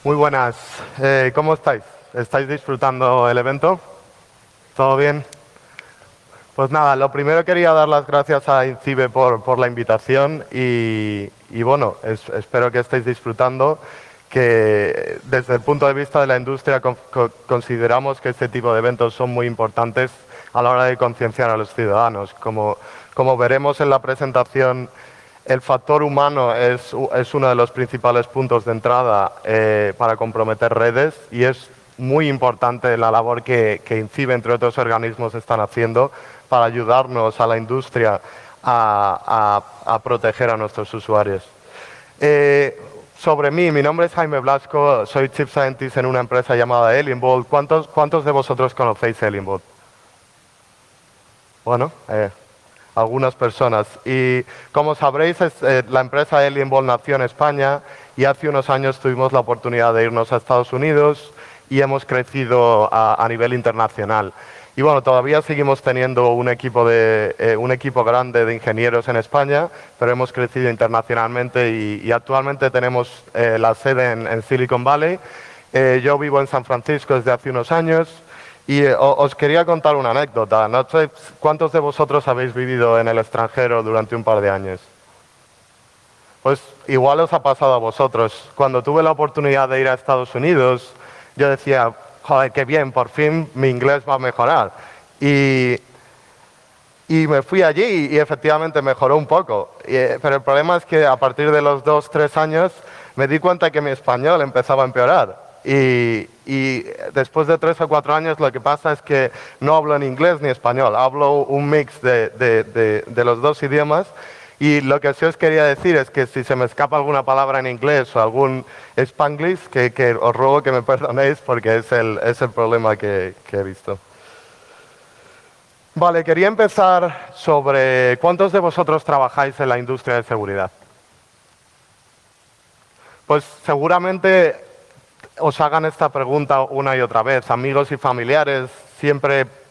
Muy buenas. ¿Cómo estáis? ¿Estáis disfrutando el evento? ¿Todo bien? Pues nada, lo primero quería dar las gracias a INCIBE por la invitación y bueno, espero que estéis disfrutando, que desde el punto de vista de la industria consideramos que este tipo de eventos son muy importantes a la hora de concienciar a los ciudadanos. Como veremos en la presentación, el factor humano es uno de los principales puntos de entrada para comprometer redes y es muy importante la labor que INCIBE, entre otros organismos, están haciendo para ayudarnos a la industria a proteger a nuestros usuarios. Sobre mí, mi nombre es Jaime Blasco, soy Chief Scientist en una empresa llamada Alienbolt. ¿Cuántos de vosotros conocéis Alienbolt? Bueno, algunas personas. Y como sabréis, la empresa Alienbolt nació en España y hace unos años tuvimos la oportunidad de irnos a Estados Unidos y hemos crecido a nivel internacional. Y bueno, todavía seguimos teniendo un equipo grande de ingenieros en España, pero hemos crecido internacionalmente y actualmente tenemos la sede en Silicon Valley. Yo vivo en San Francisco desde hace unos años. Y os quería contar una anécdota. No sé cuántos de vosotros habéis vivido en el extranjero durante un par de años. Pues igual os ha pasado a vosotros. Cuando tuve la oportunidad de ir a Estados Unidos, yo decía, joder, qué bien, por fin mi inglés va a mejorar. Y me fui allí y efectivamente mejoró un poco. Pero el problema es que a partir de los 2, 3 años me di cuenta que mi español empezaba a empeorar. Y después de 3 o 4 años lo que pasa es que no hablo ni inglés ni español, hablo un mix de los dos idiomas. Y lo que sí os quería decir es que si se me escapa alguna palabra en inglés o algún spanglish, que os ruego que me perdonéis porque es el problema que he visto. Vale, quería empezar sobre cuántos de vosotros trabajáis en la industria de seguridad. Pues seguramente os hagan esta pregunta una y otra vez. Amigos y familiares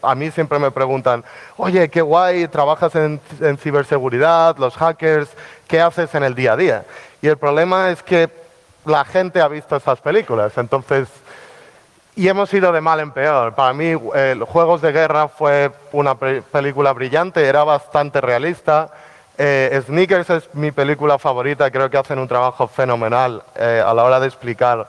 a mí siempre me preguntan, oye, qué guay, trabajas en ciberseguridad, los hackers, ¿qué haces en el día a día? Y el problema es que la gente ha visto esas películas, y hemos ido de mal en peor. Para mí, Juegos de Guerra fue una película brillante, era bastante realista. Sneakers es mi película favorita, creo que hacen un trabajo fenomenal a la hora de explicar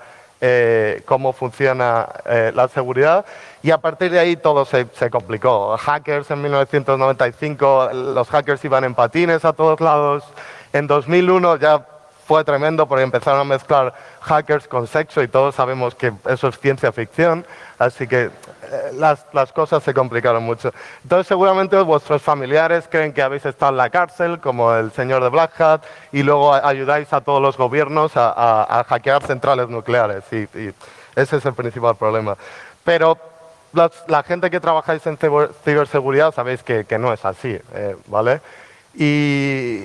cómo funciona la seguridad, y a partir de ahí todo se complicó. Hackers en 1995, los hackers iban en patines a todos lados. En 2001 ya fue tremendo porque empezaron a mezclar hackers con sexo y todos sabemos que eso es ciencia ficción, así que las cosas se complicaron mucho. Entonces seguramente vuestros familiares creen que habéis estado en la cárcel, como el señor de Black Hat, y luego ayudáis a todos los gobiernos a hackear centrales nucleares, y ese es el principal problema. Pero la gente que trabajáis en ciberseguridad sabéis que no es así, ¿vale? Y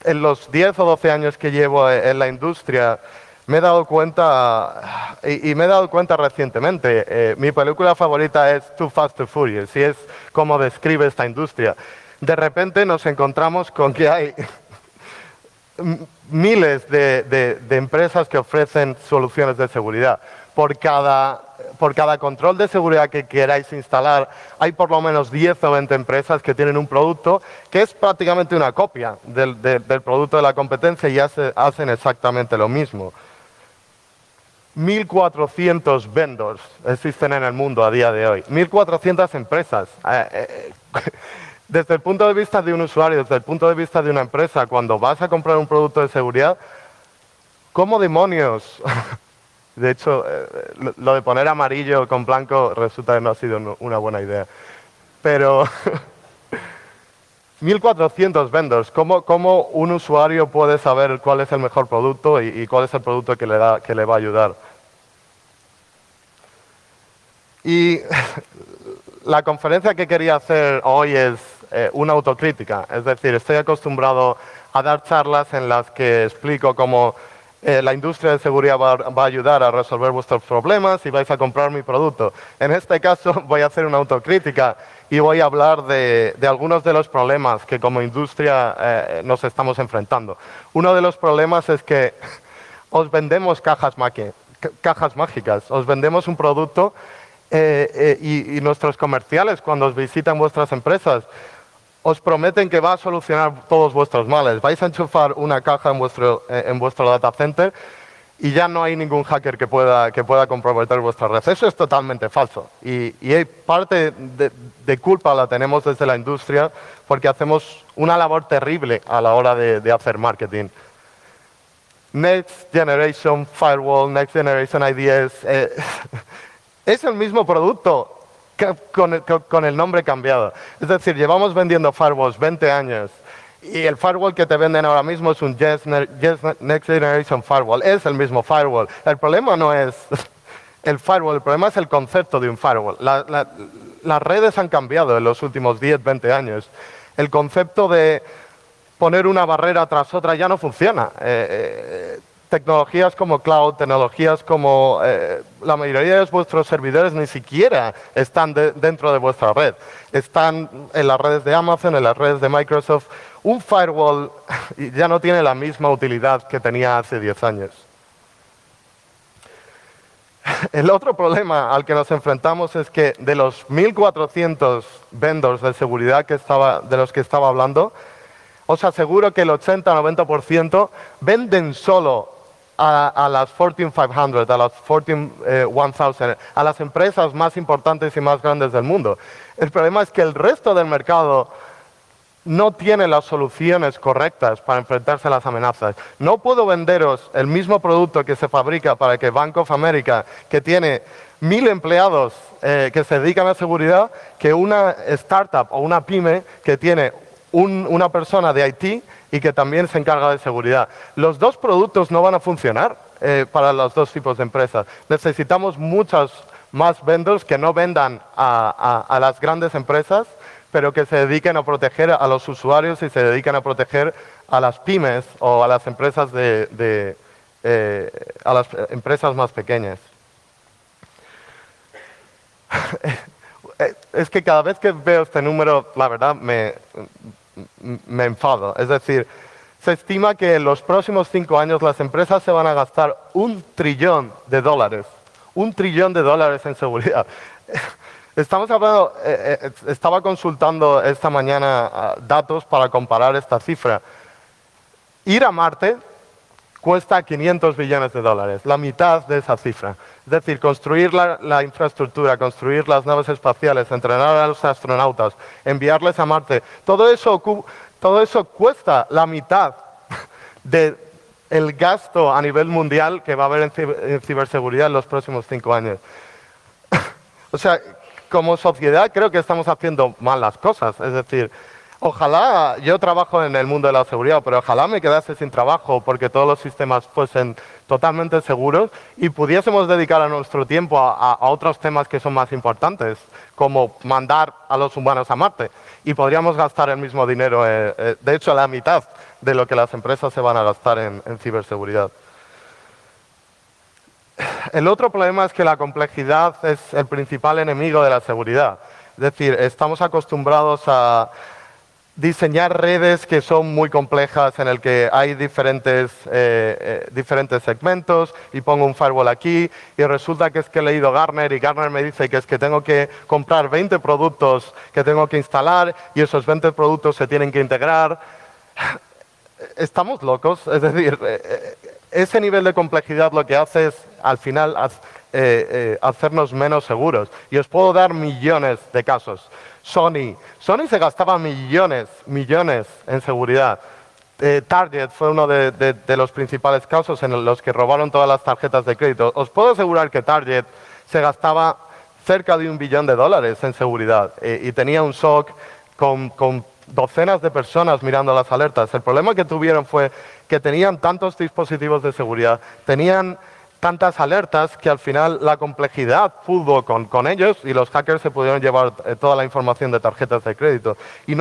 en los 10 o 12 años que llevo en la industria, me he dado cuenta, y me he dado cuenta recientemente, mi película favorita es Too Fast, Too Furious, y es como describe esta industria. De repente nos encontramos con que hay miles de empresas que ofrecen soluciones de seguridad. Por cada control de seguridad que queráis instalar, hay por lo menos 10 o 20 empresas que tienen un producto que es prácticamente una copia del producto de la competencia y hacen exactamente lo mismo. 1.400 vendors existen en el mundo a día de hoy. 1.400 empresas. Desde el punto de vista de un usuario, desde el punto de vista de una empresa, cuando vas a comprar un producto de seguridad, ¿cómo demonios? De hecho, lo de poner amarillo con blanco resulta que no ha sido una buena idea. Pero 1.400 vendors, ¿cómo un usuario puede saber cuál es el mejor producto y cuál es el producto que le va a ayudar? Y la conferencia que quería hacer hoy es una autocrítica. Es decir, estoy acostumbrado a dar charlas en las que explico cómo la industria de seguridad va a ayudar a resolver vuestros problemas y vais a comprar mi producto. En este caso voy a hacer una autocrítica y voy a hablar de algunos de los problemas que como industria nos estamos enfrentando. Uno de los problemas es que os vendemos cajas cajas mágicas. Os vendemos un producto y nuestros comerciales, cuando os visitan vuestras empresas, os prometen que va a solucionar todos vuestros males. Vais a enchufar una caja en vuestro data center y ya no hay ningún hacker que pueda comprometer vuestra red. Eso es totalmente falso. Y parte de culpa la tenemos desde la industria porque hacemos una labor terrible a la hora de hacer marketing. Next Generation Firewall, Next Generation IDS, es el mismo producto con el nombre cambiado. Es decir, llevamos vendiendo firewalls 20 años y el firewall que te venden ahora mismo es un Next Generation Firewall. Es el mismo firewall. El problema no es el firewall, el problema es el concepto de un firewall. Las redes han cambiado en los últimos 10, 20 años. El concepto de poner una barrera tras otra ya no funciona. Tecnologías como cloud, tecnologías como la mayoría de vuestros servidores ni siquiera están dentro de vuestra red. Están en las redes de Amazon, en las redes de Microsoft. Un firewall ya no tiene la misma utilidad que tenía hace 10 años. El otro problema al que nos enfrentamos es que de los 1.400 vendors de seguridad de los que estaba hablando, os aseguro que el 80-90% venden solo a las Fortune 500, a las Fortune 1000, a las empresas más importantes y más grandes del mundo. El problema es que el resto del mercado no tiene las soluciones correctas para enfrentarse a las amenazas. No puedo venderos el mismo producto que se fabrica para que Bank of America, que tiene 1.000 empleados que se dedican a seguridad, que una startup o una pyme que tiene una persona de IT y que también se encarga de seguridad. Los dos productos no van a funcionar para los dos tipos de empresas. Necesitamos muchos más vendors que no vendan a las grandes empresas, pero que se dediquen a proteger a los usuarios y se dediquen a proteger a las pymes o a las empresas a las empresas más pequeñas. Es que cada vez que veo este número, la verdad, me enfado. Es decir, se estima que en los próximos 5 años las empresas se van a gastar $1 trillón. $1 trillón en seguridad. Estamos hablando, estaba consultando esta mañana datos para comparar esta cifra. Ir a Marte cuesta $500 billones, la mitad de esa cifra. Es decir, construir la infraestructura, construir las naves espaciales, entrenar a los astronautas, enviarles a Marte, todo eso cuesta la mitad del gasto a nivel mundial que va a haber en ciberseguridad en los próximos 5 años. O sea, como sociedad creo que estamos haciendo mal las cosas. Es decir, ojalá, yo trabajo en el mundo de la seguridad, pero ojalá me quedase sin trabajo porque todos los sistemas fuesen totalmente seguros y pudiésemos dedicar a nuestro tiempo a otros temas que son más importantes, como mandar a los humanos a Marte. Y podríamos gastar el mismo dinero, de hecho la mitad de lo que las empresas se van a gastar en ciberseguridad. El otro problema es que la complejidad es el principal enemigo de la seguridad. Es decir, estamos acostumbrados a diseñar redes que son muy complejas, en el que hay diferentes segmentos y pongo un firewall aquí y resulta que es que he leído Gartner y Gartner me dice que es que tengo que comprar 20 productos que tengo que instalar y esos 20 productos se tienen que integrar. Estamos locos, es decir, ese nivel de complejidad lo que hace es, al final, hacernos menos seguros. Y os puedo dar millones de casos. Sony se gastaba millones en seguridad. Target fue uno de los principales casos en los que robaron todas las tarjetas de crédito. Os puedo asegurar que Target se gastaba cerca de $1 billón en seguridad y tenía un SOC con docenas de personas mirando las alertas. El problema que tuvieron fue que tenían tantos dispositivos de seguridad, tenían tantas alertas que al final la complejidad pudo con ellos y los hackers se pudieron llevar toda la información de tarjetas de crédito. Y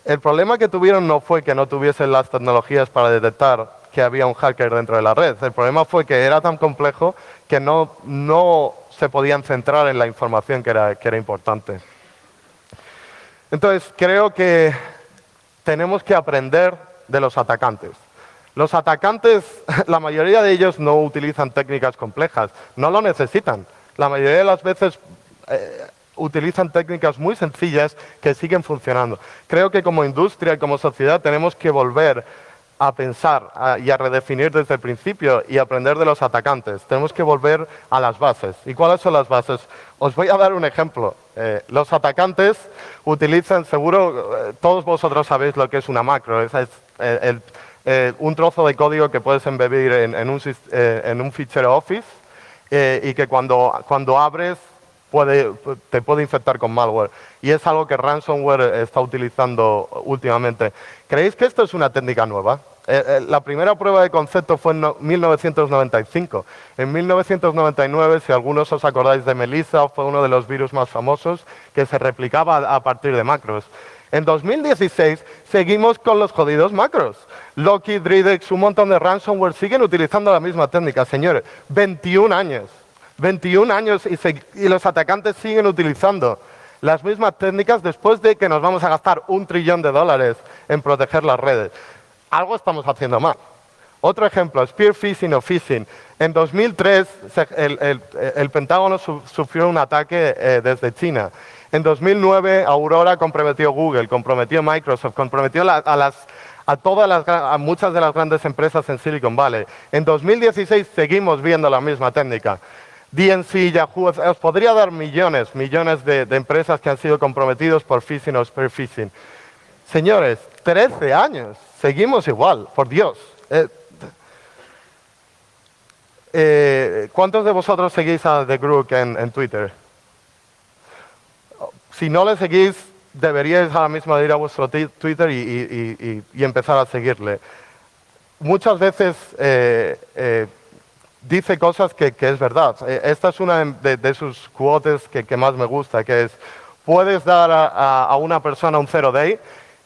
el problema que tuvieron no fue que no tuviesen las tecnologías para detectar que había un hacker dentro de la red. El problema fue que era tan complejo que no se podían centrar en la información que era importante. Entonces, creo que tenemos que aprender de los atacantes. Los atacantes, la mayoría de ellos no utilizan técnicas complejas, no lo necesitan. La mayoría de las veces utilizan técnicas muy sencillas que siguen funcionando. Creo que como industria y como sociedad tenemos que volver a pensar y a redefinir desde el principio y aprender de los atacantes. Tenemos que volver a las bases. ¿Y cuáles son las bases? Os voy a dar un ejemplo. Los atacantes utilizan, seguro, todos vosotros sabéis lo que es una macro. Es un trozo de código que puedes embeber en un fichero Office y que cuando abres te puede infectar con malware. Y es algo que ransomware está utilizando últimamente. ¿Creéis que esto es una técnica nueva? La primera prueba de concepto fue en 1995. En 1999, si algunos os acordáis de Melissa, fue uno de los virus más famosos que se replicaba a partir de macros. En 2016 seguimos con los jodidos macros. Lockheed, Dridex, un montón de ransomware siguen utilizando la misma técnica. Señores, 21 años. 21 años y los atacantes siguen utilizando las mismas técnicas después de que nos vamos a gastar $1 trillón en proteger las redes. Algo estamos haciendo mal. Otro ejemplo, spear phishing o phishing. En 2003 el Pentágono sufrió un ataque desde China. En 2009 Aurora comprometió Google, comprometió Microsoft, comprometió a muchas de las grandes empresas en Silicon Valley. En 2016 seguimos viendo la misma técnica. DNC, Yahoo, os podría dar millones de empresas que han sido comprometidos por phishing o spear phishing. Señores, 13 años, seguimos igual, por Dios. ¿Cuántos de vosotros seguís a The Group en Twitter? Si no le seguís, deberíais ahora mismo ir a vuestro Twitter y empezar a seguirle. Muchas veces dice cosas que es verdad. Esta es una de sus quotes que más me gusta, que es: puedes dar a una persona un 0 day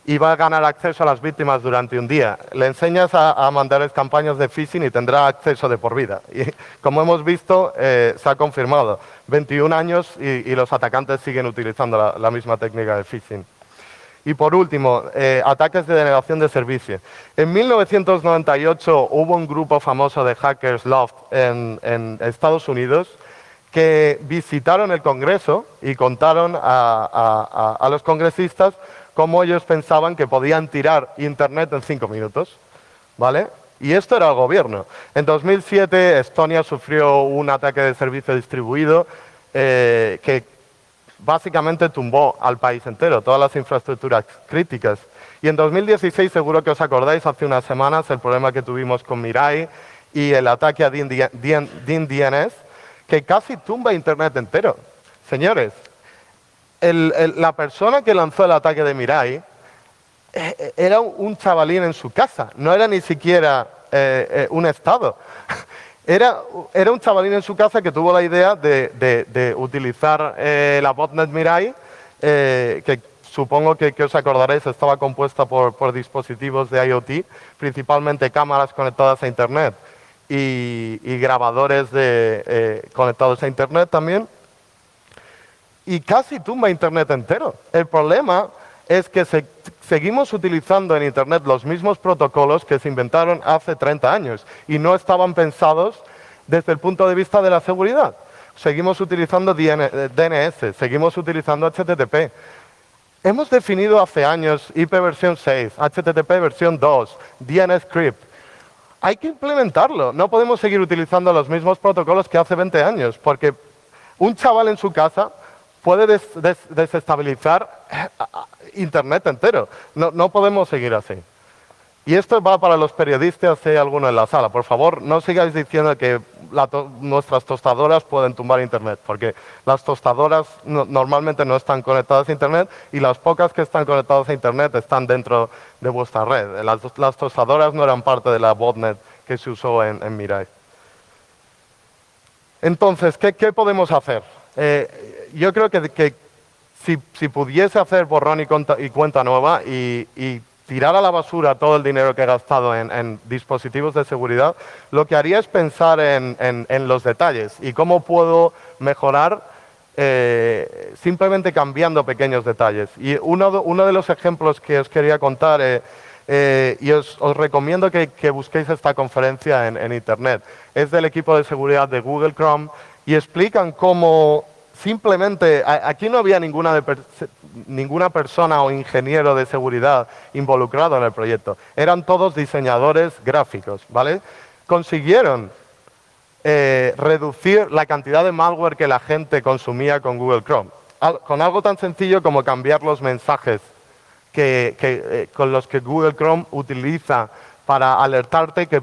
y va a ganar acceso a las víctimas durante un día. Le enseñas a mandarles campañas de phishing y tendrá acceso de por vida. Y como hemos visto, se ha confirmado. 21 años y los atacantes siguen utilizando la misma técnica de phishing. Y por último, ataques de denegación de servicio. En 1998 hubo un grupo famoso de hackers, Loft, en Estados Unidos, que visitaron el Congreso y contaron a los congresistas cómo ellos pensaban que podían tirar Internet en 5 minutos. ¿Vale? Y esto era el gobierno. En 2007 Estonia sufrió un ataque de servicio distribuido que básicamente tumbó al país entero, todas las infraestructuras críticas. Y en 2016, seguro que os acordáis, hace unas semanas, el problema que tuvimos con Mirai y el ataque a DNS, que casi tumba Internet entero. Señores, la persona que lanzó el ataque de Mirai era un chavalín en su casa, no era ni siquiera un Estado. Era un chavalín en su casa que tuvo la idea de utilizar la botnet Mirai, que supongo que os acordaréis, estaba compuesta por dispositivos de IoT, principalmente cámaras conectadas a Internet y grabadores conectados a Internet también. Y casi tumba Internet entero. El problema es que seguimos utilizando en Internet los mismos protocolos que se inventaron hace 30 años y no estaban pensados desde el punto de vista de la seguridad. Seguimos utilizando DNS, seguimos utilizando HTTP. Hemos definido hace años IP versión 6, HTTP versión 2, DNS Script. Hay que implementarlo. No podemos seguir utilizando los mismos protocolos que hace 20 años, porque un chaval en su casa puede desestabilizar Internet entero. No podemos seguir así. Y esto va para los periodistas, si hay alguno en la sala. Por favor, no sigáis diciendo que nuestras tostadoras pueden tumbar Internet, porque las tostadoras normalmente no están conectadas a Internet y las pocas que están conectadas a Internet están dentro de vuestra red. Las tostadoras no eran parte de la botnet que se usó en Mirai. Entonces, ¿qué podemos hacer? Yo creo que si pudiese hacer borrón y cuenta nueva y tirar a la basura todo el dinero que he gastado en dispositivos de seguridad, lo que haría es pensar en los detalles y cómo puedo mejorar simplemente cambiando pequeños detalles. Y uno de los ejemplos que os quería contar, y os recomiendo que busquéis esta conferencia en Internet. Es del equipo de seguridad de Google Chrome y explican cómo simplemente, aquí no había ninguna persona o ingeniero de seguridad involucrado en el proyecto. Eran todos diseñadores gráficos, ¿vale? Consiguieron reducir la cantidad de malware que la gente consumía con Google Chrome. Con algo tan sencillo como cambiar los mensajes con los que Google Chrome utiliza para alertarte que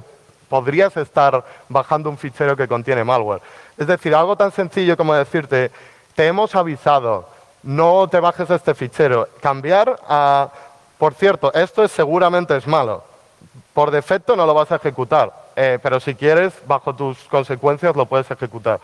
podrías estar bajando un fichero que contiene malware. Es decir, algo tan sencillo como decirte, te hemos avisado, no te bajes este fichero. Cambiar a, por cierto, esto seguramente es malo. Por defecto no lo vas a ejecutar, pero si quieres, bajo tus consecuencias, lo puedes ejecutar.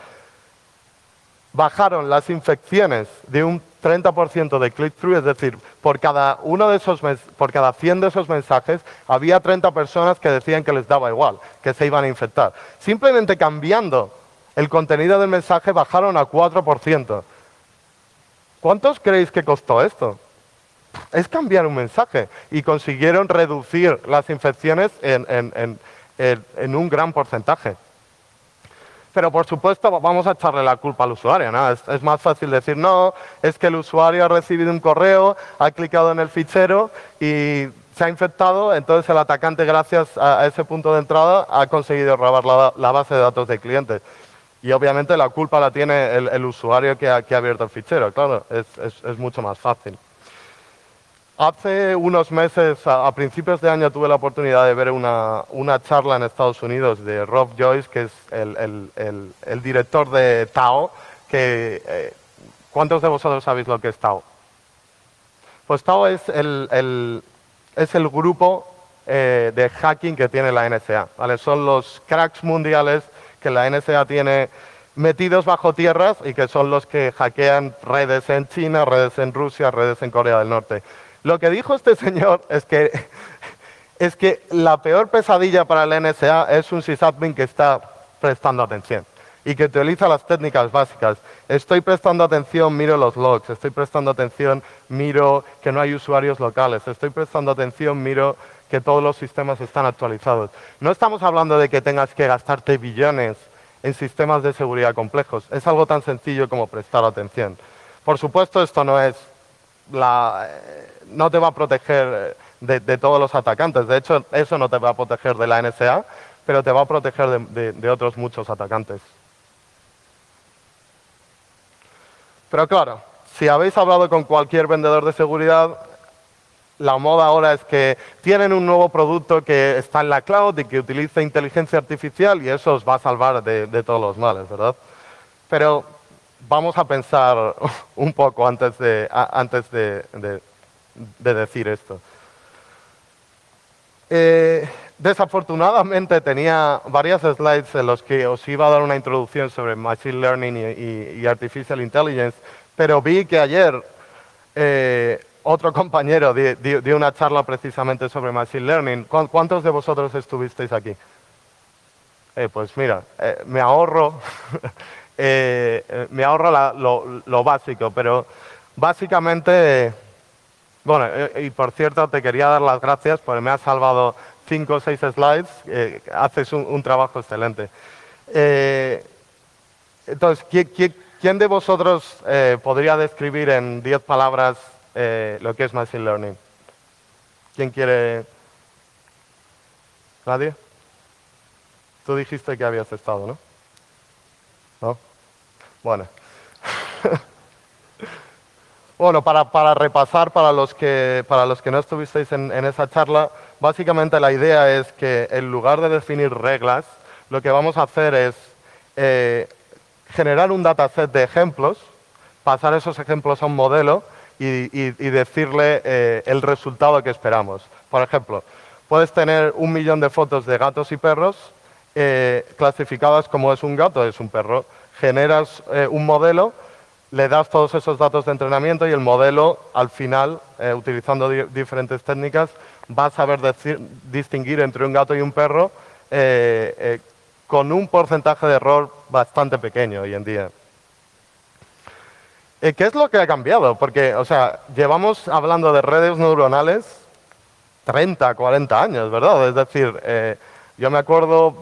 Bajaron las infecciones de un 30% de click-through, es decir, por cada 100 de esos mensajes, había 30 personas que decían que les daba igual, que se iban a infectar. Simplemente cambiando el contenido del mensaje, bajaron a 4%. ¿Cuántos creéis que costó esto? Es cambiar un mensaje y consiguieron reducir las infecciones en un gran porcentaje. Pero, por supuesto, vamos a echarle la culpa al usuario, ¿no? Es más fácil decir, no, es que el usuario ha recibido un correo, ha clicado en el fichero y se ha infectado, entonces el atacante, gracias a ese punto de entrada, ha conseguido robar la base de datos de clientes. Y, obviamente, la culpa la tiene el usuario que ha abierto el fichero, claro, es mucho más fácil. Hace unos meses, a principios de año, tuve la oportunidad de ver una charla en Estados Unidos de Rob Joyce, que es el director de Tao. ¿Cuántos de vosotros sabéis lo que es Tao? Pues Tao es el grupo de hacking que tiene la NSA, ¿vale? Son los cracks mundiales que la NSA tiene metidos bajo tierras y que son los que hackean redes en China, redes en Rusia, redes en Corea del Norte. Lo que dijo este señor es que la peor pesadilla para la NSA es un sysadmin que está prestando atención y que utiliza las técnicas básicas. Estoy prestando atención, miro los logs. Estoy prestando atención, miro que no hay usuarios locales. Estoy prestando atención, miro que todos los sistemas están actualizados. No estamos hablando de que tengas que gastarte billones en sistemas de seguridad complejos. Es algo tan sencillo como prestar atención. Por supuesto, esto no es no te va a proteger de todos los atacantes. De hecho, eso no te va a proteger de la NSA, pero te va a proteger de otros muchos atacantes. Pero claro, si habéis hablado con cualquier vendedor de seguridad, la moda ahora es que tienen un nuevo producto que está en la cloud y que utiliza inteligencia artificial y eso os va a salvar de todos los males, ¿verdad? Pero vamos a pensar un poco antes de decir esto. Desafortunadamente tenía varias slides en los que os iba a dar una introducción sobre Machine Learning y Artificial Intelligence, pero vi que ayer otro compañero dio una charla precisamente sobre Machine Learning. ¿Cuántos de vosotros estuvisteis aquí? Pues mira, me ahorro lo básico, pero básicamente, bueno, y por cierto te quería dar las gracias porque me has salvado 5 o 6 slides, haces un trabajo excelente. Entonces, ¿quién de vosotros podría describir en 10 palabras lo que es Machine Learning? ¿Quién quiere? ¿Nadie? Tú dijiste que habías estado, ¿no? ¿No? Bueno. Bueno, para repasar, para los que no estuvisteis en esa charla, básicamente la idea es que en lugar de definir reglas, lo que vamos a hacer es generar un dataset de ejemplos, pasar esos ejemplos a un modelo y decirle el resultado que esperamos. Por ejemplo, puedes tener 1 millón de fotos de gatos y perros clasificadas como es un gato, es un perro. Generas un modelo, le das todos esos datos de entrenamiento y el modelo, al final, utilizando diferentes técnicas, va a saber distinguir entre un gato y un perro con un porcentaje de error bastante pequeño hoy en día. ¿Qué es lo que ha cambiado? Porque, o sea, llevamos hablando de redes neuronales 30, 40 años, ¿verdad? Es decir, yo me acuerdo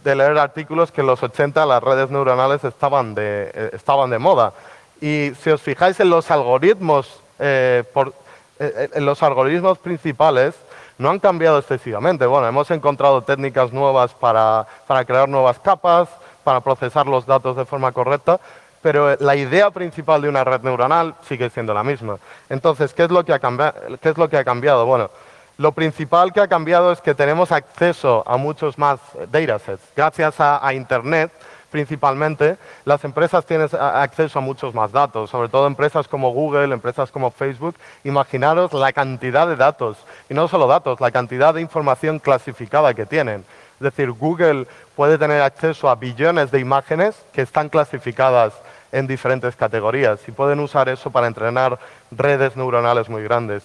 de leer artículos que en los 80 las redes neuronales estaban de moda. Y si os fijáis en los algoritmos, en los algoritmos principales, no han cambiado excesivamente. Bueno, hemos encontrado técnicas nuevas para crear nuevas capas, para procesar los datos de forma correcta, pero la idea principal de una red neuronal sigue siendo la misma. Entonces, ¿qué es lo que ha cambiado? Bueno, lo principal que ha cambiado es que tenemos acceso a muchos más datasets. Gracias a Internet, principalmente, las empresas tienen acceso a muchos más datos, sobre todo empresas como Google, empresas como Facebook. Imaginaros la cantidad de datos, y no solo datos, la cantidad de información clasificada que tienen. Es decir, Google puede tener acceso a billones de imágenes que están clasificadas en diferentes categorías y pueden usar eso para entrenar redes neuronales muy grandes.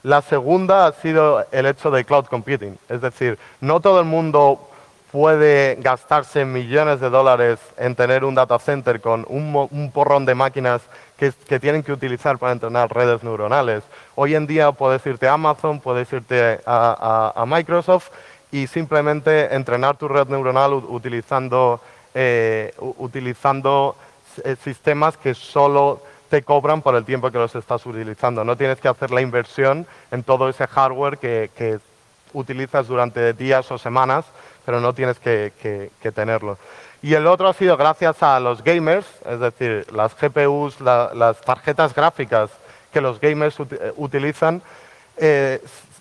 La segunda ha sido el hecho de cloud computing, es decir, no todo el mundo puede gastarse millones de dólares en tener un data center con un porrón de máquinas que tienen que utilizar para entrenar redes neuronales. Hoy en día puedes irte a Amazon, puedes irte a Microsoft y simplemente entrenar tu red neuronal utilizando sistemas que solo te cobran por el tiempo que los estás utilizando. No tienes que hacer la inversión en todo ese hardware que utilizas durante días o semanas, pero no tienes que tenerlo. Y el otro ha sido gracias a los gamers, es decir, las GPUs, las tarjetas gráficas que los gamers utilizan,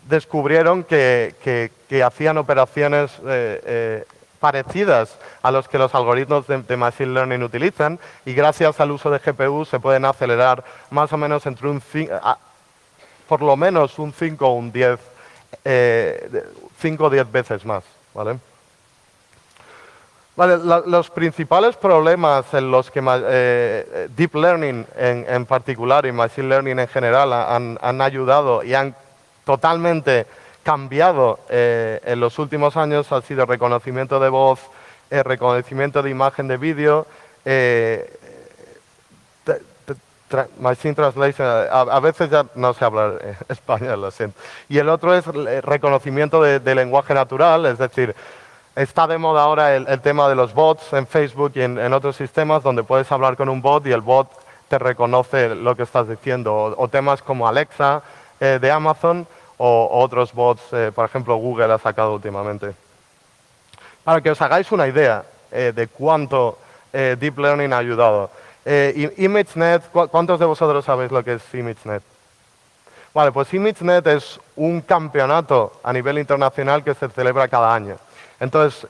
descubrieron que hacían operaciones parecidas a los que los algoritmos de Machine Learning utilizan, y gracias al uso de GPU se pueden acelerar más o menos entre por lo menos un 5 o un 10, 5 o 10 veces más, ¿vale? Vale, los principales problemas en los que Deep Learning en particular y Machine Learning en general han ayudado y han totalmente cambiado en los últimos años ha sido reconocimiento de voz, reconocimiento de imagen de vídeo, Machine Translation, a veces ya no sé hablar español, lo siento. Y el otro es reconocimiento de lenguaje natural, es decir, está de moda ahora el tema de los bots en Facebook y en otros sistemas donde puedes hablar con un bot y el bot te reconoce lo que estás diciendo. O temas como Alexa de Amazon o otros bots, por ejemplo, Google ha sacado últimamente. Para que os hagáis una idea de cuánto Deep Learning ha ayudado. ImageNet, ¿cuántos de vosotros sabéis lo que es ImageNet? Vale, pues ImageNet es un campeonato a nivel internacional que se celebra cada año. Entonces,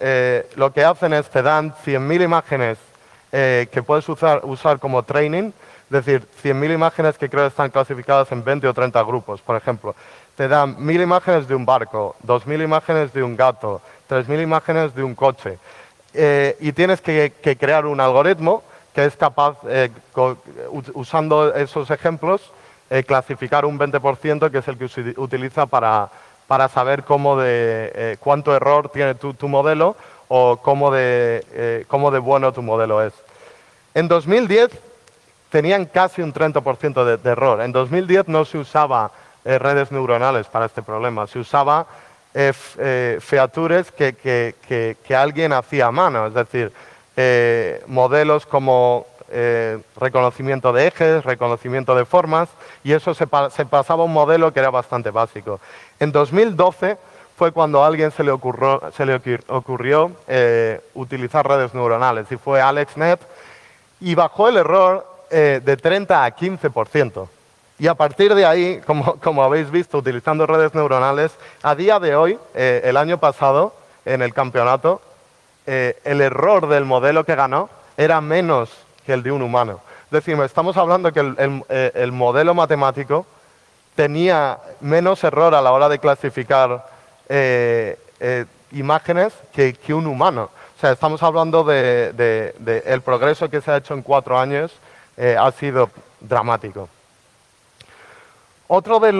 lo que hacen es, te dan 100.000 imágenes que puedes usar como training, es decir, 100.000 imágenes que creo que están clasificadas en 20 o 30 grupos, por ejemplo. Te dan 1.000 imágenes de un barco, 2.000 imágenes de un gato, 3.000 imágenes de un coche. Y tienes que crear un algoritmo que es capaz, usando esos ejemplos, clasificar un 20%, que es el que se utiliza para saber cuánto error tiene tu modelo o cómo de bueno tu modelo es. En 2010 tenían casi un 30% de error. En 2010 no se usaba redes neuronales para este problema, se usaba features que alguien hacía a mano, es decir, modelos como reconocimiento de ejes, reconocimiento de formas, y eso se pasaba a un modelo que era bastante básico. En 2012 fue cuando a alguien se le ocurrió utilizar redes neuronales, y fue AlexNet, y bajó el error de 30 a 15%. Y a partir de ahí, como habéis visto, utilizando redes neuronales, a día de hoy, el año pasado, en el campeonato, el error del modelo que ganó era menos que el de un humano. Es decir, estamos hablando que el modelo matemático tenía menos error a la hora de clasificar imágenes que un humano. O sea, estamos hablando el progreso que se ha hecho en 4 años ha sido dramático. Otra de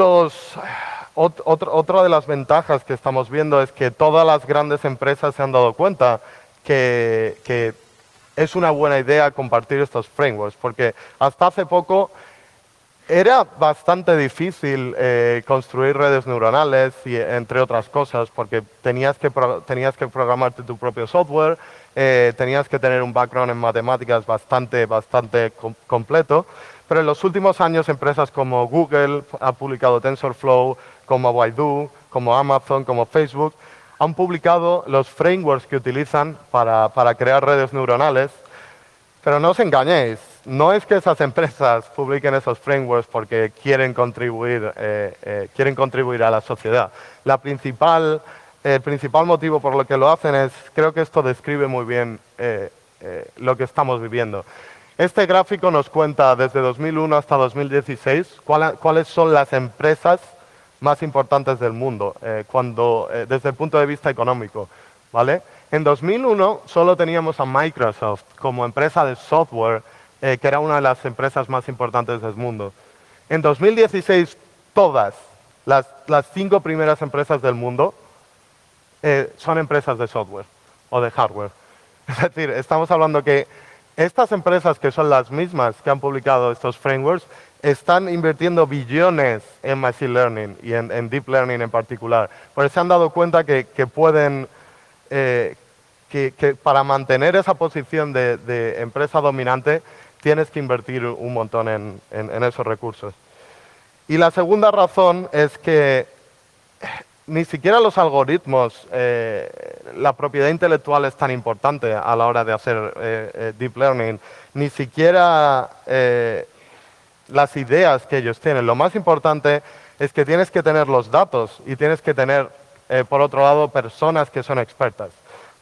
las ventajas que estamos viendo es que todas las grandes empresas se han dado cuenta que es una buena idea compartir estos frameworks, porque hasta hace poco Era bastante difícil construir redes neuronales, y, entre otras cosas, porque tenías que programarte tu propio software, tenías que tener un background en matemáticas bastante completo, pero en los últimos años empresas como Google ha publicado TensorFlow, como Baidu, como Amazon, como Facebook, han publicado los frameworks que utilizan para crear redes neuronales. Pero no os engañéis, no es que esas empresas publiquen esos frameworks porque quieren contribuir a la sociedad. El principal motivo por lo que lo hacen es, creo que esto describe muy bien lo que estamos viviendo. Este gráfico nos cuenta desde 2001 hasta 2016 cuáles son las empresas más importantes del mundo desde el punto de vista económico, ¿vale? En 2001 solo teníamos a Microsoft como empresa de software, que era una de las empresas más importantes del mundo. En 2016, todas las 5 primeras empresas del mundo son empresas de software o de hardware. Es decir, estamos hablando que estas empresas, que son las mismas que han publicado estos frameworks, están invirtiendo billones en Machine Learning y en Deep Learning en particular, porque se han dado cuenta que pueden... que para mantener esa posición de empresa dominante tienes que invertir un montón en esos recursos. Y la segunda razón es que ni siquiera los algoritmos, la propiedad intelectual es tan importante a la hora de hacer Deep Learning, ni siquiera las ideas que ellos tienen. Lo más importante es que tienes que tener los datos y tienes que tener, por otro lado, personas que son expertas.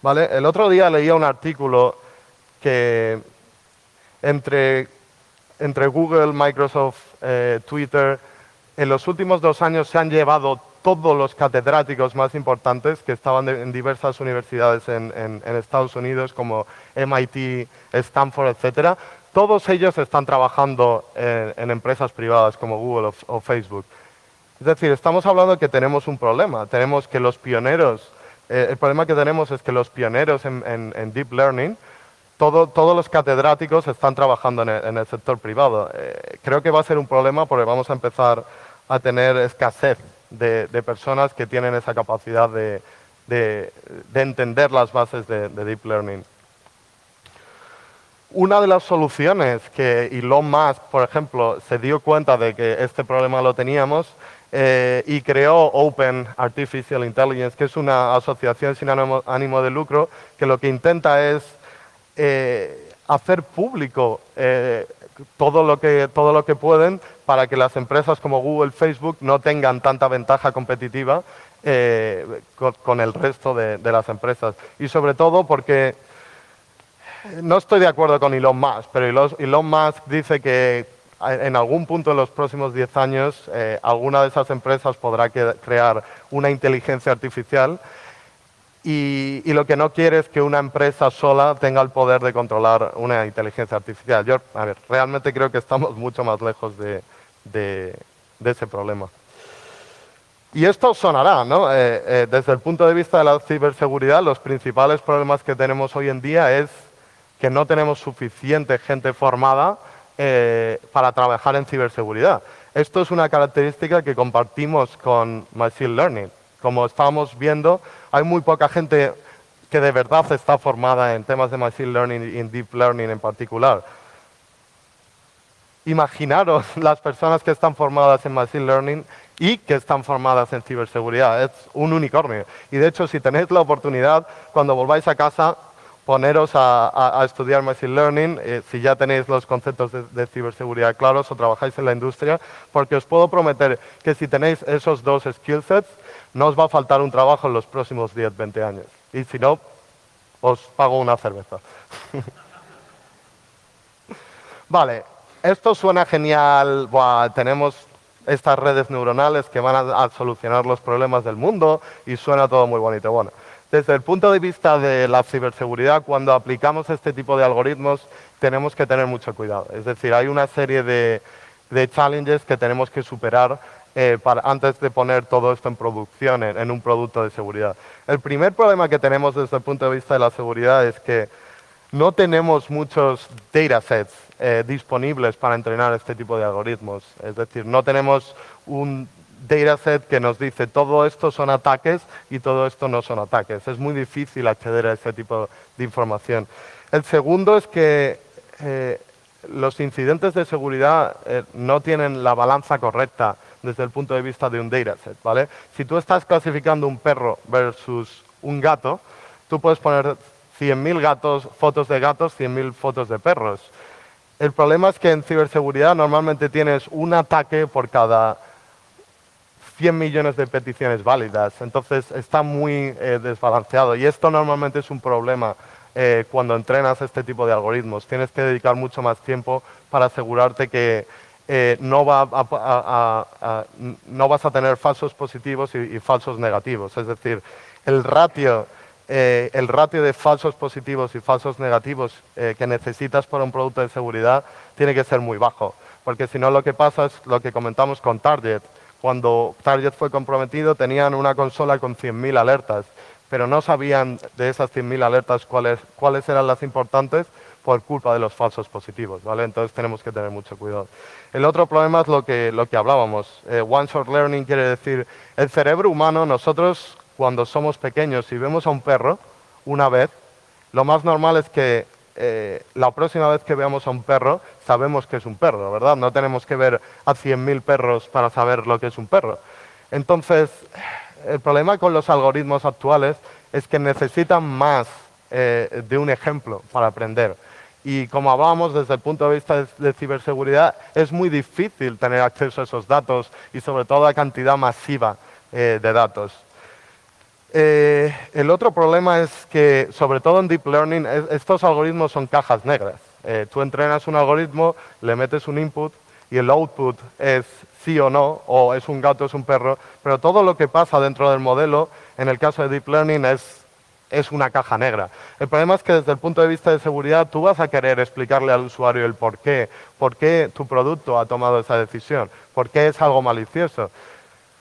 ¿Vale? El otro día leía un artículo que entre Google, Microsoft, Twitter, en los últimos 2 años se han llevado todos los catedráticos más importantes que estaban en diversas universidades en Estados Unidos, como MIT, Stanford, etcétera. Todos ellos están trabajando en empresas privadas como Google o Facebook. Es decir, estamos hablando de que tenemos un problema. Tenemos que los pioneros... el problema que tenemos es que los pioneros en Deep Learning, todos los catedráticos están trabajando en el sector privado. Creo que va a ser un problema porque vamos a empezar a tener escasez de personas que tienen esa capacidad de entender las bases de Deep Learning. Una de las soluciones que Elon Musk, por ejemplo, se dio cuenta de que este problema lo teníamos y creó Open Artificial Intelligence, que es una asociación sin ánimo de lucro, que lo que intenta es hacer público todo lo que pueden para que las empresas como Google, Facebook no tengan tanta ventaja competitiva con el resto de las empresas. Y sobre todo porque no estoy de acuerdo con Elon Musk, pero Elon Musk dice que en algún punto en los próximos 10 años alguna de esas empresas podrá crear una inteligencia artificial y lo que no quiere es que una empresa sola tenga el poder de controlar una inteligencia artificial. Yo, realmente creo que estamos mucho más lejos de ese problema. Y esto sonará, ¿no? Desde el punto de vista de la ciberseguridad, los principales problemas que tenemos hoy en día es que no tenemos suficiente gente formada para trabajar en ciberseguridad. Esto es una característica que compartimos con Machine Learning. Como estábamos viendo, hay muy poca gente que de verdad está formada en temas de Machine Learning y en Deep Learning en particular. Imaginaros las personas que están formadas en Machine Learning y que están formadas en ciberseguridad. Es un unicornio. Y de hecho, si tenéis la oportunidad, cuando volváis a casa, poneros a estudiar Machine Learning, si ya tenéis los conceptos de ciberseguridad claros o trabajáis en la industria, porque os puedo prometer que si tenéis esos 2 skill sets, no os va a faltar un trabajo en los próximos 10, 20 años. Y si no, os pago una cerveza. Vale, esto suena genial. Buah, tenemos estas redes neuronales que van a solucionar los problemas del mundo y suena todo muy bonito. Bueno, desde el punto de vista de la ciberseguridad, cuando aplicamos este tipo de algoritmos, tenemos que tener mucho cuidado. Es decir, hay una serie de challenges que tenemos que superar antes de poner todo esto en producción, en un producto de seguridad. El primer problema que tenemos desde el punto de vista de la seguridad es que no tenemos muchos datasets disponibles para entrenar este tipo de algoritmos. Es decir, no tenemos un dataset que nos dice todo esto son ataques y todo esto no son ataques. Es muy difícil acceder a ese tipo de información. El segundo es que los incidentes de seguridad no tienen la balanza correcta desde el punto de vista de un dataset, ¿vale? Si tú estás clasificando un perro versus un gato, tú puedes poner 100.000 fotos de gatos, 100.000 fotos de perros. El problema es que en ciberseguridad normalmente tienes un ataque por cada 100 millones de peticiones válidas, entonces está muy desbalanceado y esto normalmente es un problema cuando entrenas este tipo de algoritmos. Tienes que dedicar mucho más tiempo para asegurarte que no vas a tener falsos positivos y falsos negativos, es decir, el ratio de falsos positivos y falsos negativos que necesitas para un producto de seguridad tiene que ser muy bajo, porque si no lo que pasa es lo que comentamos con Target. Cuando Target fue comprometido tenían una consola con 100.000 alertas, pero no sabían de esas 100.000 alertas cuáles eran las importantes por culpa de los falsos positivos, ¿vale? Entonces tenemos que tener mucho cuidado. El otro problema es lo que hablábamos. One Shot Learning quiere decir, el cerebro humano, nosotros cuando somos pequeños y vemos a un perro una vez, lo más normal es que la próxima vez que veamos a un perro, sabemos que es un perro, ¿verdad? No tenemos que ver a 100.000 perros para saber lo que es un perro. Entonces, el problema con los algoritmos actuales es que necesitan más de un ejemplo para aprender. Y como hablábamos desde el punto de vista de ciberseguridad, es muy difícil tener acceso a esos datos y sobre todo a cantidad masiva de datos. El otro problema es que, sobre todo en Deep Learning, estos algoritmos son cajas negras. Tú entrenas un algoritmo, le metes un input y el output es sí o no, o es un gato o es un perro, pero todo lo que pasa dentro del modelo, en el caso de Deep Learning, es una caja negra. El problema es que desde el punto de vista de seguridad tú vas a querer explicarle al usuario el por qué tu producto ha tomado esa decisión, por qué es algo malicioso.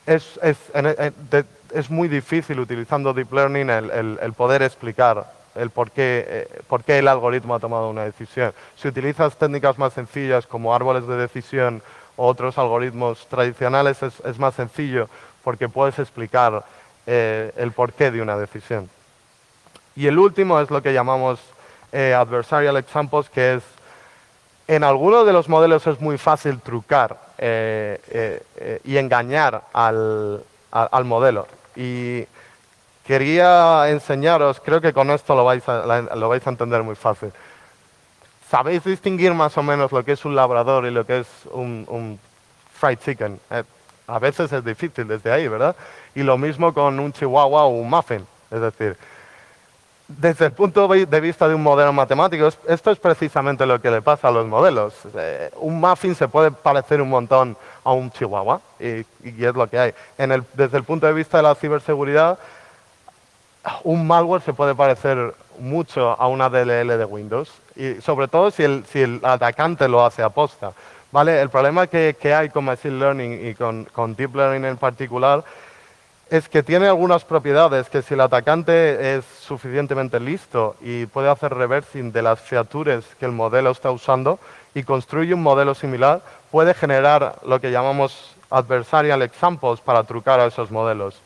Es muy difícil utilizando Deep Learning el poder explicar el por qué el algoritmo ha tomado una decisión. Si utilizas técnicas más sencillas como árboles de decisión o otros algoritmos tradicionales es más sencillo porque puedes explicar el porqué de una decisión. Y el último es lo que llamamos adversarial examples, que es, en algunos de los modelos es muy fácil trucar y engañar al modelo. Y quería enseñaros, creo que con esto lo vais a entender muy fácil. ¿Sabéis distinguir más o menos lo que es un labrador y lo que es un fried chicken? A veces es difícil desde ahí, ¿verdad? Y lo mismo con un chihuahua o un muffin. Es decir, desde el punto de vista de un modelo matemático, esto es precisamente lo que le pasa a los modelos. Un muffin se puede parecer un montón a un chihuahua y es lo que hay. Desde el punto de vista de la ciberseguridad, un malware se puede parecer mucho a una DLL de Windows y sobre todo si el atacante lo hace aposta. ¿Vale? El problema que hay con Machine Learning y con Deep Learning en particular es que tiene algunas propiedades que si el atacante es suficientemente listo y puede hacer reversing de las features que el modelo está usando y construye un modelo similar, puede generar lo que llamamos adversarial examples para trucar a esos modelos.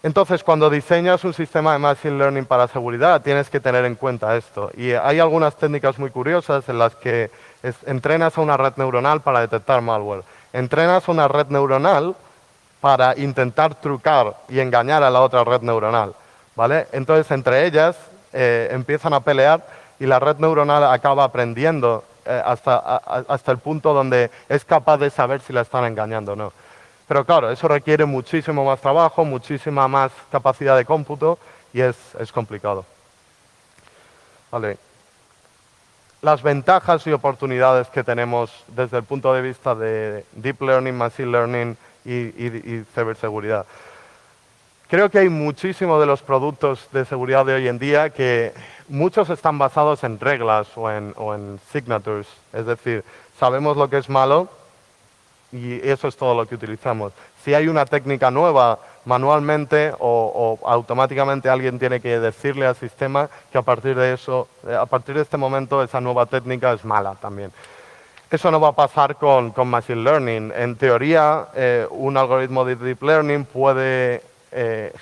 Entonces, cuando diseñas un sistema de Machine Learning para seguridad, tienes que tener en cuenta esto. Y hay algunas técnicas muy curiosas en las que entrenas a una red neuronal para detectar malware. Entrenas a una red neuronal para intentar trucar y engañar a la otra red neuronal, ¿vale? Entonces, entre ellas empiezan a pelear y la red neuronal acaba aprendiendo hasta el punto donde es capaz de saber si la están engañando o no. Pero claro, eso requiere muchísimo más trabajo, muchísima más capacidad de cómputo y es complicado. Vale. Las ventajas y oportunidades que tenemos desde el punto de vista de Deep Learning, Machine Learning y ciberseguridad. Creo que hay muchísimos de los productos de seguridad de hoy en día que muchos están basados en reglas o en signatures. Es decir, sabemos lo que es malo y eso es todo lo que utilizamos. Si hay una técnica nueva manualmente o automáticamente alguien tiene que decirle al sistema que a partir de eso, a partir de este momento, esa nueva técnica es mala también. Eso no va a pasar con Machine Learning. En teoría, un algoritmo de Deep Learning puede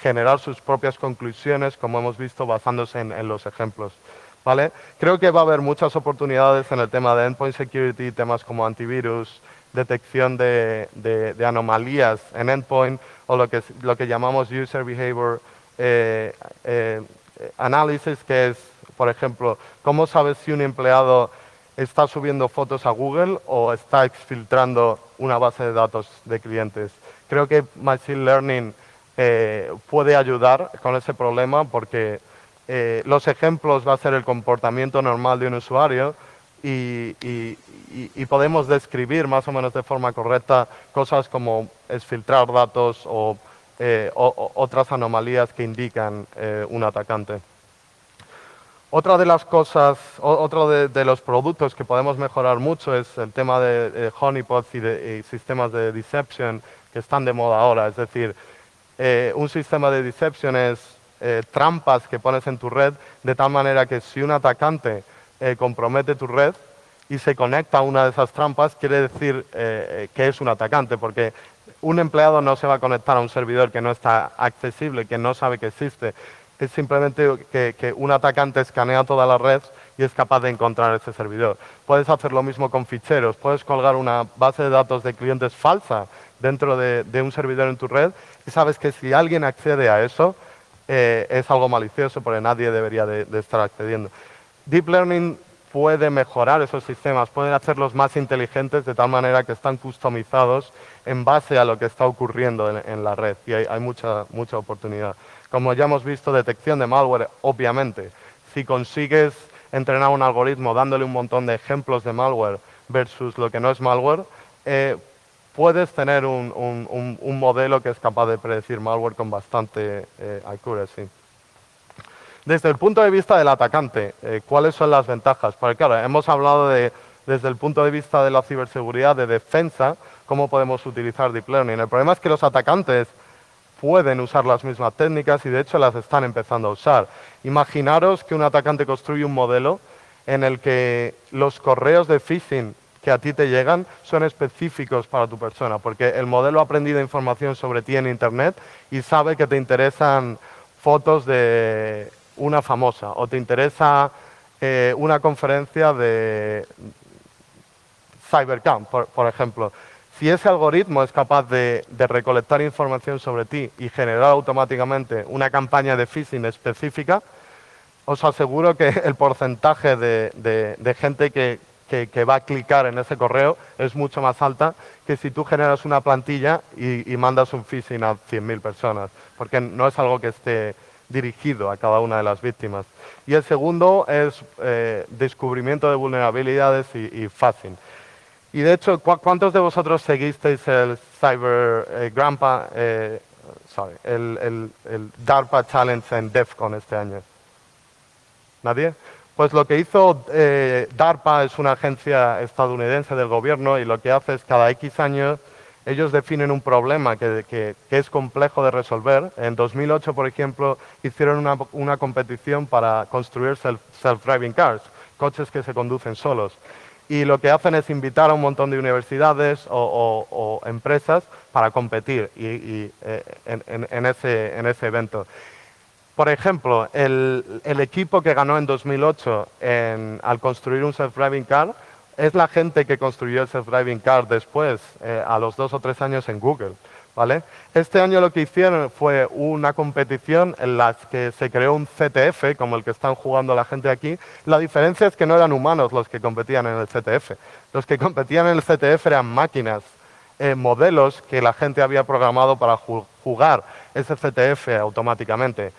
generar sus propias conclusiones, como hemos visto, basándose en los ejemplos. ¿Vale? Creo que va a haber muchas oportunidades en el tema de Endpoint Security, temas como antivirus, detección de anomalías en Endpoint o lo que llamamos User Behavior Analysis, que es, por ejemplo, cómo sabes si un empleado está subiendo fotos a Google o está exfiltrando una base de datos de clientes. Creo que Machine Learning puede ayudar con ese problema porque los ejemplos va a ser el comportamiento normal de un usuario y podemos describir más o menos de forma correcta cosas como exfiltrar datos o otras anomalías que indican un atacante. Otra de las cosas, otro de los productos que podemos mejorar mucho es el tema de honeypots y sistemas de deception que están de moda ahora. Es decir, un sistema de deception es trampas que pones en tu red de tal manera que si un atacante compromete tu red y se conecta a una de esas trampas, quiere decir que es un atacante, porque un empleado no se va a conectar a un servidor que no está accesible, que no sabe que existe. Es simplemente que un atacante escanea toda la red y es capaz de encontrar ese servidor. Puedes hacer lo mismo con ficheros, puedes colgar una base de datos de clientes falsa dentro de un servidor en tu red y sabes que si alguien accede a eso es algo malicioso porque nadie debería de estar accediendo. Deep Learning puede mejorar esos sistemas, pueden hacerlos más inteligentes de tal manera que están customizados en base a lo que está ocurriendo en la red y hay mucha oportunidad. Como ya hemos visto, detección de malware, obviamente. Si consigues entrenar un algoritmo dándole un montón de ejemplos de malware versus lo que no es malware, puedes tener un modelo que es capaz de predecir malware con bastante accuracy. Desde el punto de vista del atacante, ¿cuáles son las ventajas? Porque claro, hemos hablado desde el punto de vista de la ciberseguridad, de defensa, cómo podemos utilizar Deep Learning. El problema es que los atacantes pueden usar las mismas técnicas y de hecho las están empezando a usar. Imaginaros que un atacante construye un modelo en el que los correos de phishing que a ti te llegan son específicos para tu persona, porque el modelo ha aprendido información sobre ti en Internet y sabe que te interesan fotos de una famosa o te interesa una conferencia de Cybercamp, por ejemplo. Si ese algoritmo es capaz de recolectar información sobre ti y generar automáticamente una campaña de phishing específica, os aseguro que el porcentaje de gente que va a clicar en ese correo es mucho más alta que si tú generas una plantilla y mandas un phishing a 100.000 personas, porque no es algo que esté dirigido a cada una de las víctimas. Y el segundo es descubrimiento de vulnerabilidades y phishing. Y de hecho, ¿cuántos de vosotros seguisteis el el DARPA Challenge en DEF CON este año? ¿Nadie? Pues lo que hizo DARPA es una agencia estadounidense del gobierno y lo que hace es cada X años ellos definen un problema que es complejo de resolver. En 2008, por ejemplo, hicieron una competición para construir self-driving cars, coches que se conducen solos. Y lo que hacen es invitar a un montón de universidades o empresas para competir en ese evento. Por ejemplo, el equipo que ganó en 2008 al construir un self-driving car es la gente que construyó el self-driving car después, a los 2 o 3 años en Google. ¿Vale? Este año lo que hicieron fue una competición en la que se creó un CTF, como el que están jugando la gente aquí. La diferencia es que no eran humanos los que competían en el CTF. Los que competían en el CTF eran máquinas, modelos que la gente había programado para jugar ese CTF automáticamente.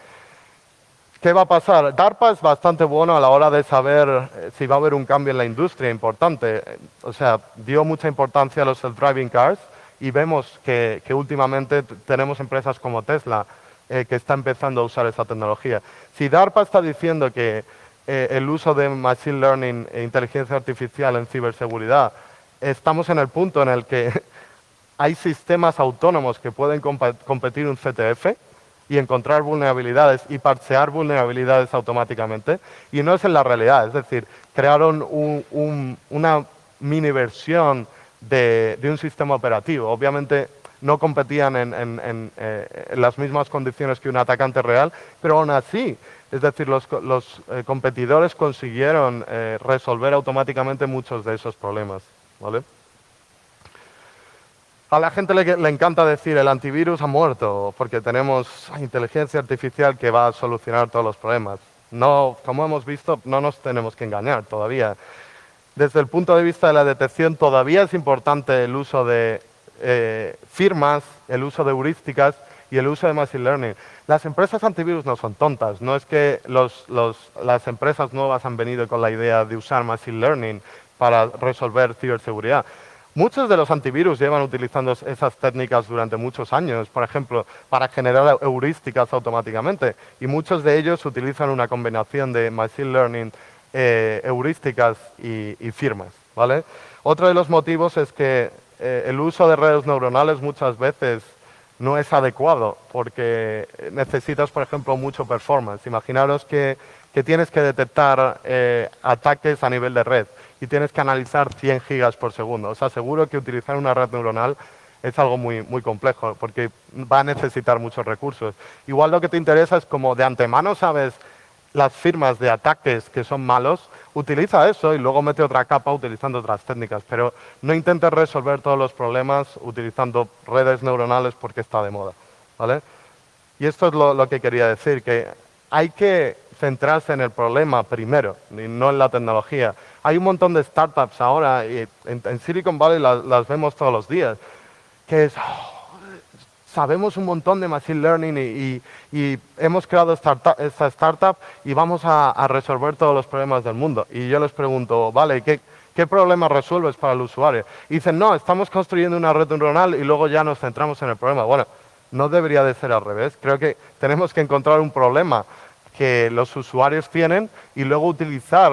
¿Qué va a pasar? DARPA es bastante bueno a la hora de saber si va a haber un cambio en la industria importante. O sea, dio mucha importancia a los self-driving cars. Y vemos que últimamente tenemos empresas como Tesla que está empezando a usar esa tecnología. Si DARPA está diciendo que el uso de Machine Learning e inteligencia artificial en ciberseguridad, estamos en el punto en el que hay sistemas autónomos que pueden competir un CTF y encontrar vulnerabilidades y parchear vulnerabilidades automáticamente, y no es en la realidad. Es decir, crearon una mini versión de un sistema operativo. Obviamente no competían en las mismas condiciones que un atacante real, pero aún así, es decir, los competidores consiguieron resolver automáticamente muchos de esos problemas, ¿vale? A la gente le encanta decir el antivirus ha muerto porque tenemos inteligencia artificial que va a solucionar todos los problemas. No, como hemos visto, no nos tenemos que engañar todavía. Desde el punto de vista de la detección, todavía es importante el uso de firmas, el uso de heurísticas y el uso de Machine Learning. Las empresas antivirus no son tontas, no es que las empresas nuevas han venido con la idea de usar Machine Learning para resolver ciberseguridad. Muchos de los antivirus llevan utilizando esas técnicas durante muchos años, por ejemplo, para generar heurísticas automáticamente, y muchos de ellos utilizan una combinación de Machine Learning, heurísticas y firmas, ¿vale? Otro de los motivos es que el uso de redes neuronales muchas veces no es adecuado porque necesitas, por ejemplo, mucho performance. Imaginaros que tienes que detectar ataques a nivel de red y tienes que analizar 100 gigas por segundo. Os aseguro que utilizar una red neuronal es algo muy, muy complejo porque va a necesitar muchos recursos. Igual lo que te interesa es como de antemano sabes las firmas de ataques que son malos, utiliza eso y luego mete otra capa utilizando otras técnicas, pero no intentes resolver todos los problemas utilizando redes neuronales porque está de moda, ¿vale? Y esto es lo que quería decir, que hay que centrarse en el problema primero y no en la tecnología. Hay un montón de startups ahora, y en Silicon Valley las vemos todos los días, que es, sabemos un montón de Machine Learning y hemos creado esta startup y vamos a resolver todos los problemas del mundo. Y yo les pregunto, vale, ¿qué problemas resuelves para el usuario? Y dicen, no, estamos construyendo una red neuronal y luego ya nos centramos en el problema. Bueno, no debería de ser al revés. Creo que tenemos que encontrar un problema que los usuarios tienen y luego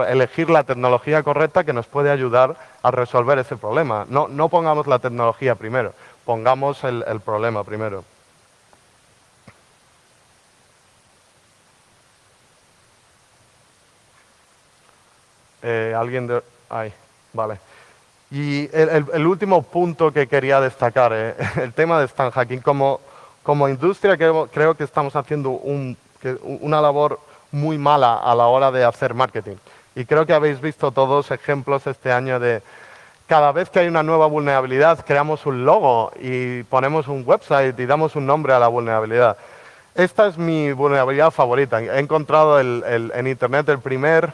elegir la tecnología correcta que nos puede ayudar a resolver ese problema. No pongamos la tecnología primero, pongamos el problema primero. Ahí, vale. Y el último punto que quería destacar, el tema de Stan Hacking. Como industria creo que estamos haciendo una labor muy mala a la hora de hacer marketing. Y creo que habéis visto todos ejemplos este año de cada vez que hay una nueva vulnerabilidad creamos un logo y ponemos un website y damos un nombre a la vulnerabilidad. Esta es mi vulnerabilidad favorita. He encontrado en internet el primer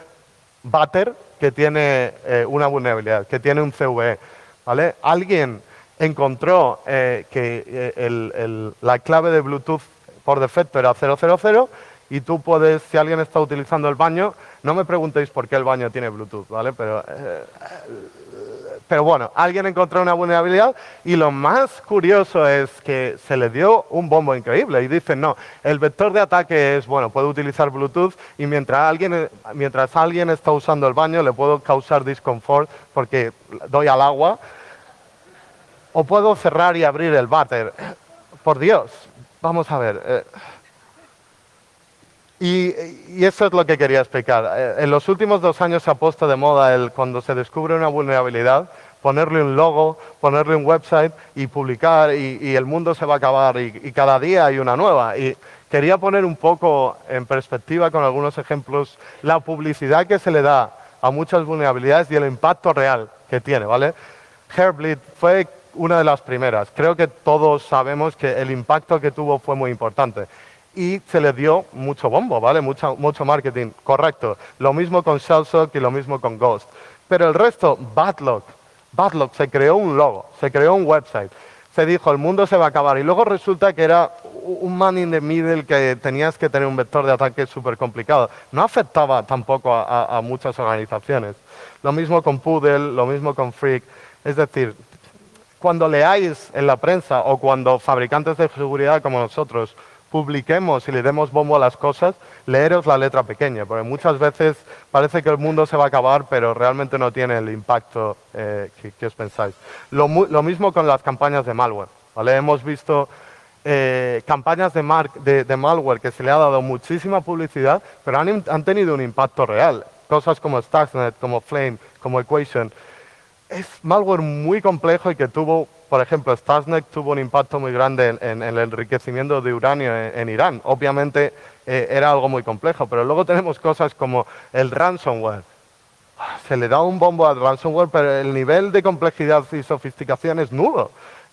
batter que tiene una vulnerabilidad, que tiene un CVE, ¿vale? Alguien encontró que la clave de Bluetooth por defecto era 000 y tú puedes, si alguien está utilizando el baño, no me preguntéis por qué el baño tiene Bluetooth, ¿vale? Pero bueno, alguien encontró una vulnerabilidad y lo más curioso es que se le dio un bombo increíble y dicen, no, el vector de ataque es, bueno, puedo utilizar Bluetooth y mientras alguien está usando el baño le puedo causar disconfort porque doy al agua o puedo cerrar y abrir el váter. Por Dios, vamos a ver. Y eso es lo que quería explicar. En los últimos 2 años se ha puesto de moda cuando se descubre una vulnerabilidad, ponerle un logo, ponerle un website y publicar y el mundo se va a acabar y cada día hay una nueva. Y quería poner un poco en perspectiva con algunos ejemplos la publicidad que se le da a muchas vulnerabilidades y el impacto real que tiene, ¿vale? Heartbleed fue una de las primeras. Creo que todos sabemos que el impacto que tuvo fue muy importante. Y se le dio mucho bombo, ¿vale? Mucho marketing, correcto. Lo mismo con Shellshock y lo mismo con Ghost. Pero el resto, Badlock, se creó un logo, se creó un website. Se dijo, el mundo se va a acabar. Y luego resulta que era un man in the middle que tenías que tener un vector de ataque súper complicado. No afectaba tampoco a muchas organizaciones. Lo mismo con Poodle, lo mismo con Freak. Es decir, cuando leáis en la prensa o cuando fabricantes de seguridad como nosotros publiquemos y le demos bombo a las cosas, leeros la letra pequeña, porque muchas veces parece que el mundo se va a acabar, pero realmente no tiene el impacto que os pensáis. Lo mismo con las campañas de malware, ¿vale? Hemos visto campañas de malware que se le ha dado muchísima publicidad, pero han tenido un impacto real. Cosas como Stuxnet, como Flame, como Equation. Es malware muy complejo y que tuvo, por ejemplo, Stuxnet tuvo un impacto muy grande en el enriquecimiento de uranio en Irán. Obviamente era algo muy complejo, pero luego tenemos cosas como el ransomware. Se le da un bombo al ransomware, pero el nivel de complejidad y sofisticación es nulo.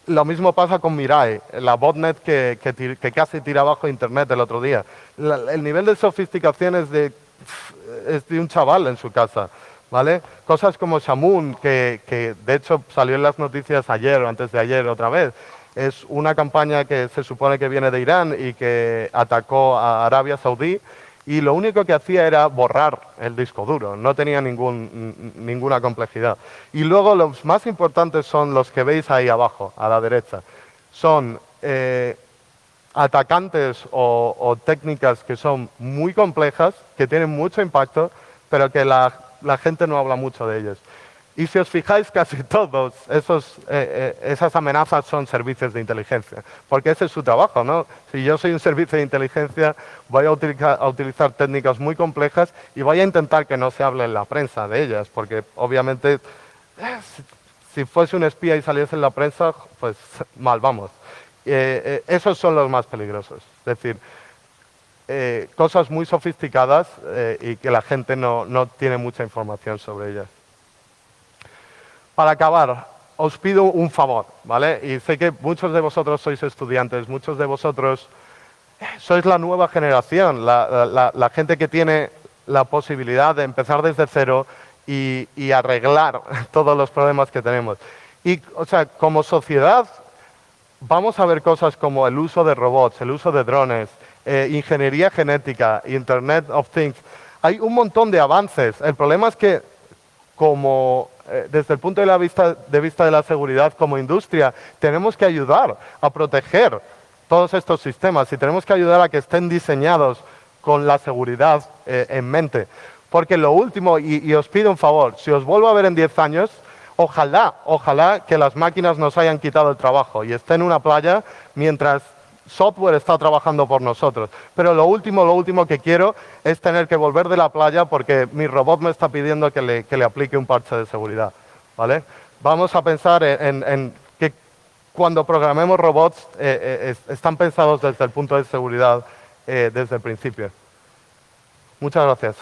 Lo mismo pasa con Mirai, la botnet que casi tira abajo Internet el otro día. El nivel de sofisticación es de un chaval en su casa, ¿vale? Cosas como Shamoon, que de hecho salió en las noticias ayer o antes de ayer otra vez. Es una campaña que se supone que viene de Irán y que atacó a Arabia Saudí y lo único que hacía era borrar el disco duro, no tenía ninguna complejidad. Y luego los más importantes son los que veis ahí abajo, a la derecha. Son atacantes o técnicas que son muy complejas, que tienen mucho impacto, pero que la gente no habla mucho de ellos. Y si os fijáis, casi todos esas amenazas son servicios de inteligencia, porque ese es su trabajo, ¿no? Si yo soy un servicio de inteligencia, voy a utilizar técnicas muy complejas y voy a intentar que no se hable en la prensa de ellas, porque obviamente si fuese un espía y saliese en la prensa, pues mal vamos. Esos son los más peligrosos, es decir, cosas muy sofisticadas y que la gente no tiene mucha información sobre ellas. Para acabar, os pido un favor, ¿vale? Y sé que muchos de vosotros sois estudiantes, muchos de vosotros sois la nueva generación, la gente que tiene la posibilidad de empezar desde cero y arreglar todos los problemas que tenemos. Y, o sea, como sociedad, vamos a ver cosas como el uso de robots, el uso de drones, ingeniería genética, Internet of Things. Hay un montón de avances. El problema es que, desde el punto de vista de la seguridad como industria, tenemos que ayudar a proteger todos estos sistemas y tenemos que ayudar a que estén diseñados con la seguridad en mente. Porque lo último, y os pido un favor, si os vuelvo a ver en 10 años, ojalá que las máquinas nos hayan quitado el trabajo y estén en una playa mientras software está trabajando por nosotros. Pero lo último que quiero es tener que volver de la playa porque mi robot me está pidiendo que le aplique un parche de seguridad, ¿vale? Vamos a pensar en que cuando programemos robots están pensados desde el punto de seguridad desde el principio. Muchas gracias.